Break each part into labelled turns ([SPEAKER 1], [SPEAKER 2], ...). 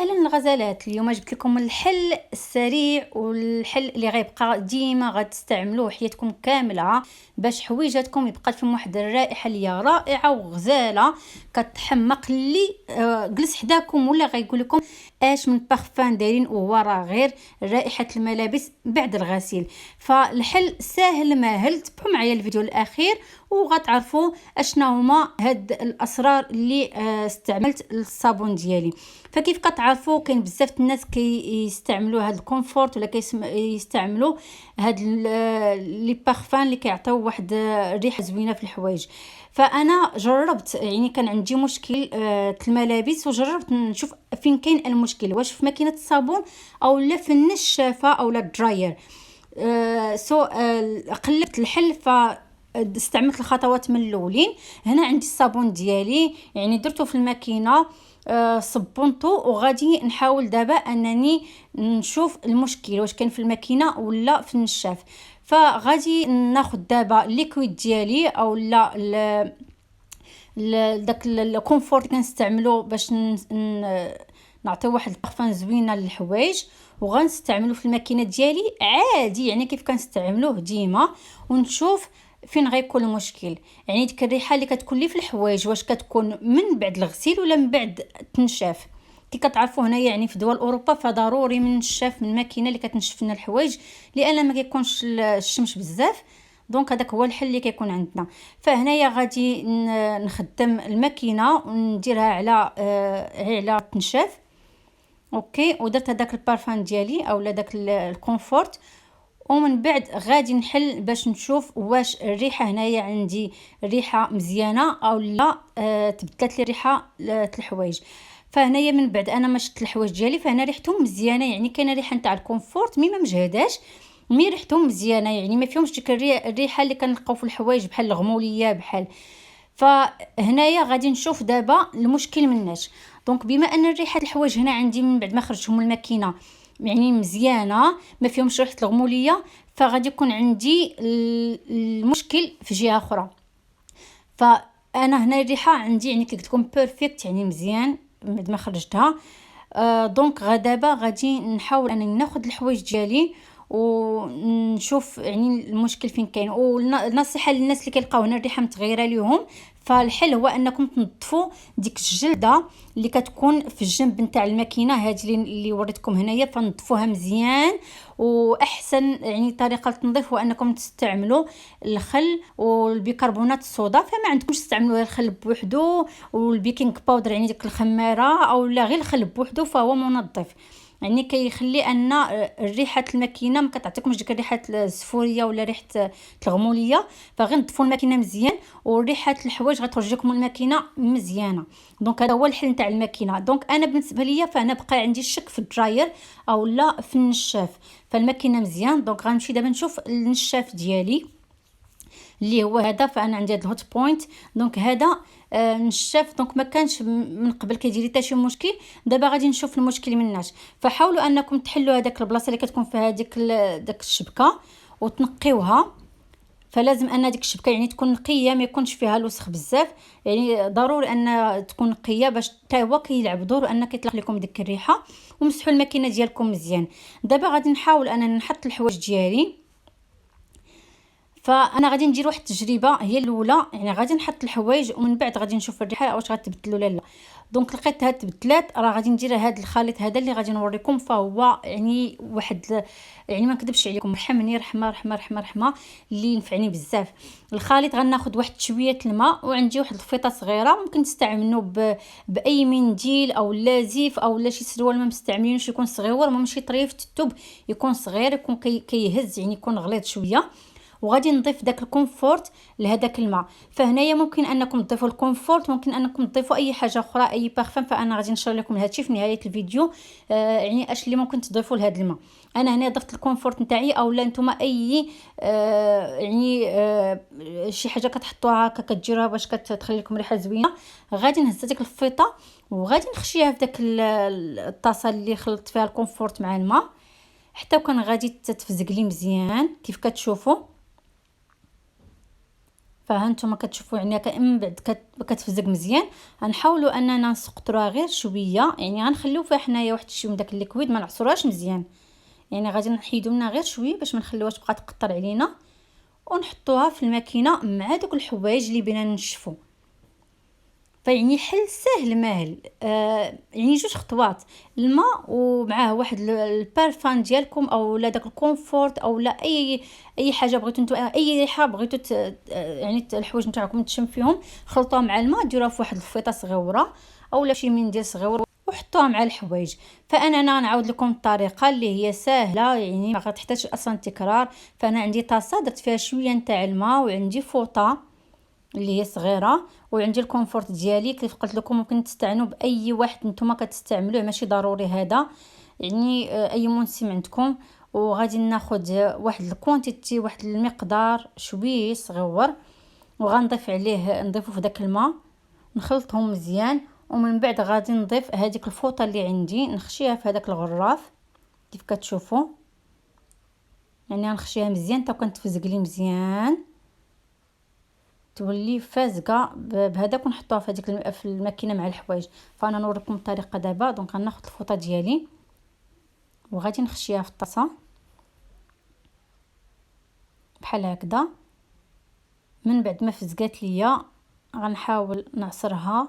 [SPEAKER 1] اهلا الغزالات. اليوم جبت لكم الحل السريع والحل اللي غيبقى ديما غتستعملوه حياتكم كامله باش حويجاتكم يبقى فيهم واحد الرائحه اللي رائعه وغزاله كتحمق اللي جلس حداكم ولا غيقول لكم اش من بارفان دايرين وهو راه غير رائحه الملابس بعد الغسيل. فالحل ساهل ماهل، تبعوا معايا الفيديو الاخير وغتعرفوا اشنا هما هاد الاسرار اللي استعملت الصابون ديالي. فكيف كتعرفوا كاين بزاف الناس كيستعملوا هاد الكونفورت ولا كيستعملوا هاد لي بارفان اللي كيعطيو واحد الريحه زوينه في الحوايج. فانا جربت، يعني كان عندي مشكل الملابس وجربت نشوف فين كاين المشكل، واش في ماكينه الصابون او لا في النشافه او لا الدراير. قلبت الحل استعملت الخطوات من الاولين. هنا عندي الصابون ديالي، يعني درته في الماكينه، صبنته وغادي نحاول دابا انني نشوف المشكل واش كان في الماكينه ولا في النشاف. فغادي ناخذ دابا الليكويد ديالي او لا داك الكونفورت كنستعملو باش نعطيو واحد البارفان زوينه للحوايج، وغنستعملو في الماكينه ديالي عادي يعني كيف كنستعملوه ديما، ونشوف فين غيكون المشكل. يعني ديك الريحه اللي كتكون لي في الحوايج واش كتكون من بعد الغسيل ولا من بعد التنشاف. كي كتعرفوا هنايا يعني في دول اوروبا فضروري من النشاف من الماكينه اللي كتنشف لنا الحوايج، لان ما كيكونش الشمس بزاف. دونك هذاك هو الحل اللي كيكون عندنا. فهنايا غادي نخدم الماكينه ونديرها على التنشاف. اوكي، ودرت هذاك البارفان ديالي اولا داك الكونفورت، ومن بعد غادي نحل باش نشوف واش الريحه هنايا عندي ريحه مزيانه او لا تبدلت لي ريحه الحوايج. فهنايا من بعد انا ما شفت الحوايج ديالي فهنا ريحتهم مزيانه، يعني كاينه ريحه نتاع الكونفورت ما مجهداش، مي ريحتهم مزيانه، يعني ما فيهمش ديك الريحه اللي كنلقاو في الحوايج بحال الغموليه بحال. فهنايا غادي نشوف دابا المشكل مناش. دونك بما ان ريحه الحوايج هنا عندي من بعد ما خرجتهم من الماكينه يعني مزيانه ما فيهمش ريحه الغموليه، فغادي يكون عندي المشكل في جهه اخرى. فانا هنا الريحه عندي يعني كي قلت لكم بيرفكت، يعني مزيان بعد ما خرجتها. دونك دابا غادي نحاول انني ناخذ الحوايج ديالي ونشوف يعني المشكل فين كاين. والنصيحه للناس اللي كيلقاو هنا الريحه متغيره ليهم، فالحل هو انكم تنظفوا ديك الجلده اللي كتكون في الجنب نتاع الماكينه هذه اللي وريتكم هنايا، فنظفوها مزيان. واحسن يعني طريقه للتنظيف هو انكم تستعملوا الخل والبيكربونات الصودا. فما عندكمش تستعملوا الخل بوحدو والبيكينغ باودر يعني ديك الخماره او لا غير الخل بوحدو فهو منظف، يعني كيخلي ان ريحه الماكينه ما كتعطيكمش ديك الريحه الزفوريه ولا ريحه الغموليه. فغير نظفوا الماكينه مزيان وريحه الحوايج غتخرج لكم الماكينه مزيانه. دونك هذا هو الحل نتاع الماكينه. دونك انا بالنسبه ليا فانا بقى عندي الشك في الدراير او لا في النشاف. فالماكينه مزيان، دونك غنمشي دابا نشوف النشاف ديالي اللي هو هذا. فانا عندي هذا الهوت بوينت، دونك هذا نشاف، دونك ما كانش من قبل كيدير لي حتى شي مشكل. دابا غادي نشوف المشكل مناش. فحاولوا انكم تحلوا هذاك البلاصه اللي كتكون فيها داك الشبكه وتنقيوها. فلازم ان ديك الشبكه يعني تكون نقيه، ما يكونش فيها الوسخ بزاف، يعني ضروري ان تكون نقيه باش حتى هو كيلعب دور ان كيطلق لكم ديك الريحه. ومسحوا الماكينه ديالكم مزيان. دابا غادي نحاول ان نحط الحوايج ديالي. فانا غادي ندير واحد التجربه هي الاولى، يعني غادي نحط الحوايج ومن بعد غادي نشوف الريحه واش غتبدل ولا لا. دونك لقيتها تبدلات، راه غادي ندير هذا الخليط هذا اللي غادي نوريكم. فهو يعني واحد يعني ما نكذبش عليكم رحمني رحمه رحمه رحمه رحمه اللي نفعني بزاف. الخليط غناخذ واحد شويه الماء، وعندي واحد الفيطه صغيره ممكن تستعملوا باي منديل او لازيف او لا شي سروال ما مستعملينوش يكون صغيور، ماشي طريف الثوب يكون صغير يكون كيهز يعني يكون غليظ شويه. وغادي نضيف داك الكونفورت لهداك الماء. فهنايا ممكن انكم تضيفوا الكونفورت، ممكن انكم تضيفوا اي حاجه اخرى اي بارفان. فانا غادي نشر لكم هادشي في نهايه الفيديو، يعني اش اللي ممكن تضيفوا لهذا الماء. انا هنا ضفت الكونفورت نتاعي او لا نتوما اي يعني شي حاجه كتحطوها هكا كتجيروها باش كتخلي لكم ريحه زوينه. غادي نهز ديك الفيطه وغادي نخشيها في داك الطاسه اللي خلطت فيها الكونفورت مع الماء حتى وكان غادي تتفزق لي مزيان كيف كتشوفوا. فهانتوما كتشوفوا يعني من بعد كتفزق مزيان. غنحاولوا اننا نسقطروها غير شويه، يعني غنخليو فيها حنايا واحد شويه من داك الليكويد، ما نعصروهاش مزيان، يعني غادي نحيدو منها غير شويه باش ما نخليوهاش تبقى تقطر علينا، ونحطوها في الماكينه مع دوك الحوايج اللي بينا نشفو. فيعني حل سهل ماهل. يعني جوج خطوات: الماء ومعاه واحد البارفان ديالكم او لا داك الكونفورت او لا اي حاجه بغيتو نتو، اي ريحه بغيتو يعني الحوايج نتاعكم تشم فيهم، خلطوها مع الماء، ديروها في واحد الفيطه صغيره او لا شي منديل صغير وحطوها مع الحوايج. فانا نعاود لكم الطريقه اللي هي سهله، يعني ما غتحتاج اصلا تكرار. فانا عندي طاسه درت فيها شويه نتاع الماء، وعندي فوطه اللي هي صغيره، وعندي الكونفورت ديالي. كيف قلت لكم ممكن تستعنوا باي واحد نتوما كتستعملوه، ماشي ضروري هذا، يعني اي منسم عندكم. وغادي ناخذ واحد الكوانتيتي، واحد المقدار شويه صغير، وغنضيف عليه نضيفه في داك الماء، نخلطهم مزيان. ومن بعد غادي نضيف هذيك الفوطه اللي عندي، نخشيها في هذاك الغراف كيف كتشوفوا، يعني غنخشيها مزيان حتى كنتفزق لي مزيان تولي فازقه بهذاك، ونحطوها في هذيك في الماكينه مع الحوايج. فانا نوريكم الطريقه دابا. دونك غناخذ الفوطه ديالي وغادي نخشيها في الطاسه بحال هكذا. من بعد ما فزقات ليا غنحاول نعصرها،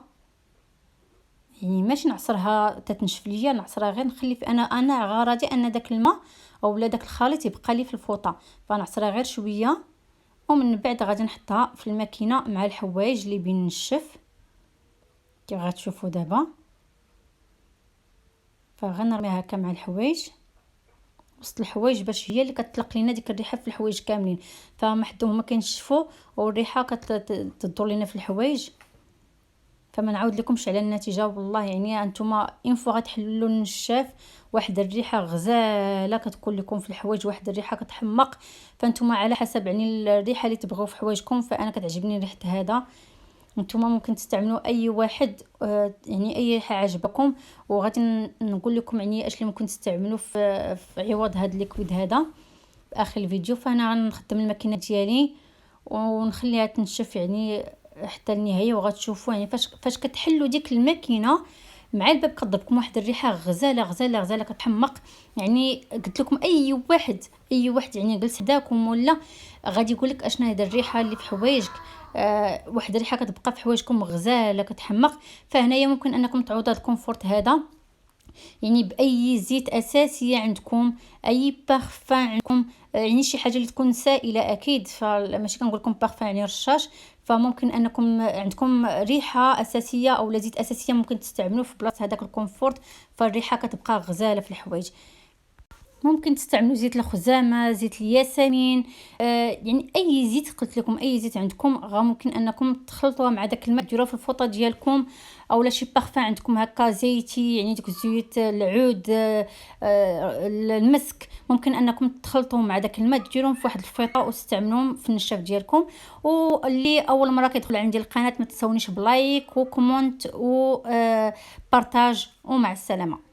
[SPEAKER 1] يعني ماشي نعصرها تتنشف ليا، نعصرها غير نخلي في انا غرضي ان داك الماء اولا داك الخليط يبقى لي في الفوطه، فنعصرها غير شويه. ومن بعد غادي نحطها في الماكينه مع الحوايج اللي بنشف كي غتشوفوا دابا. فغنرميها هكا مع الحوايج وسط الحوايج باش هي اللي كتطلق لينا ديك الريحه في الحوايج كاملين. فما حدهم هما كينشفوا والريحه كتدور لينا في الحوايج. فما نعاود لكمش على النتيجه، والله يعني انتما اون فوا غتحلوا النشاف واحد الريحه غزاله كتكون لكم في الحوايج، واحد الريحه كتحمق. فانتما على حسب يعني الريحه اللي تبغوا في حوايجكم. فانا كتعجبني ريحه هذا. نتوما ممكن تستعملوا اي واحد، يعني اي حاجه عجبكم. وغادي نقول لكم يعني اش اللي ممكن تستعملوا في عوض هذا الليكويد هذا في اخر الفيديو. فانا غنخدم الماكينه ديالي ونخليها تنشف يعني حتى النهايه، وغتشوفوا يعني فاش كتحلوا ديك الماكينه مع الباب كتضربكم واحد الريحه غزاله غزاله غزاله كتحمق. يعني قلت لكم اي واحد يعني جلس حداكم ولا غادي يقول لك اشنا هذه الريحه اللي في حوايجك. واحد الريحه كتبقى في حوايجكم غزاله كتحمق. فهنايا ممكن انكم تعوضوا هذا الكونفورت هذا يعني باي زيت اساسيه عندكم، اي بارفان عندكم، يعني شي حاجه اللي تكون سائله اكيد. فماشي كنقول لكم بارفان يعني رشاش. فممكن انكم عندكم ريحه اساسيه او زيت اساسيه ممكن تستعملوه في بلاصه هذاك الكونفورت، فالريحه كتبقى غزاله في الحوايج. ممكن تستعملوا زيت الخزامه، زيت الياسمين، يعني اي زيت قلت لكم، اي زيت عندكم ممكن انكم تخلطوها مع داك الماء ديروها في الفوطه ديالكم، او لا شي بارفان عندكم هكا زيتي يعني ديك زيت العود، المسك، ممكن انكم تخلطوه مع داك الماء ديروهم في واحد الفيطه وتستعملوهم في النشاف ديالكم. واللي اول مره كيدخل عندي القناه ما تنسونيش بلايك وكومونت وبارطاج، ومع السلامه.